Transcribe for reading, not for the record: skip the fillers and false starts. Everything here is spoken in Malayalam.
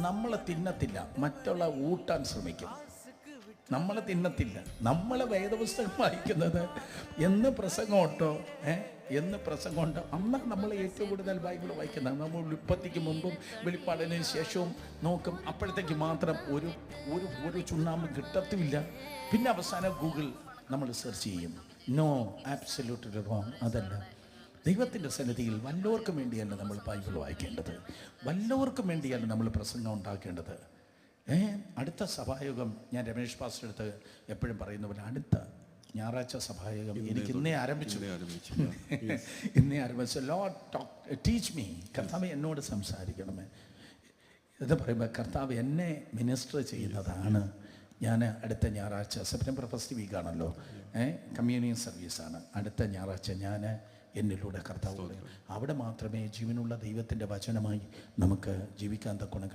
നമ്മളെ തിന്നത്തില്ല, മറ്റുള്ള ഊട്ടാൻ ശ്രമിക്കും. നമ്മളെ തിന്നത്തില്ല. നമ്മളെ വേദപുസ്തകം വായിക്കുന്നത് എന്ന് പ്രസംഗമുണ്ടോ എന്ന് പ്രസംഗമുണ്ടോ അന്ന് നമ്മൾ ഏറ്റവും കൂടുതൽ ബൈബിൾ വായിക്കുന്നത്. നമ്മൾ ഉൽപ്പത്തിക്ക് മുമ്പും വെളിപ്പാടിന് ശേഷവും നോക്കും. അപ്പോഴത്തേക്ക് മാത്രം ഒരു ചുണ്ണാമ്പ് കിട്ടത്തുമില്ല. പിന്നെ അവസാനം ഗൂഗിൾ നമ്മൾ സെർച്ച് ചെയ്യും. No, absolutely wrong. അതല്ല. ദൈവത്തിൻ്റെ സന്നിധിയിൽ വല്ലവർക്കും വേണ്ടിയല്ല നമ്മൾ ബൈബിൾ വായിക്കേണ്ടത്, വല്ലവർക്കും വേണ്ടിയല്ല നമ്മൾ പ്രസംഗം ഉണ്ടാക്കേണ്ടത്. അടുത്ത സഭായോഗം ഞാൻ രമേഷ് പാസ്റ്റർ അടുത്ത് എപ്പോഴും പറയുന്ന പോലെ അടുത്ത ഞായറാഴ്ച സഭായോഗം എനിക്ക് ഇന്നേ ആരംഭിച്ചു. Lord teach me. കർത്താവ് എന്നോട് സംസാരിക്കണമേ എന്ന് പറയുമ്പോൾ കർത്താവ് എന്നെ മിനിസ്റ്റർ ചെയ്യുന്നതാണ്. ഞാൻ അടുത്ത ഞായറാഴ്ച സെപ്റ്റംബർ 1st വീക്കാണല്ലോ, കമ്മ്യൂണിയൻ സർവീസാണ്. അടുത്ത ഞായറാഴ്ച ഞാൻ എന്നിലൂടെ കർത്താവ് അവിടെ മാത്രമേ ജീവനുള്ള ദൈവത്തിൻ്റെ വചനമായി നമുക്ക് ജീവിക്കാൻ തക്കോണം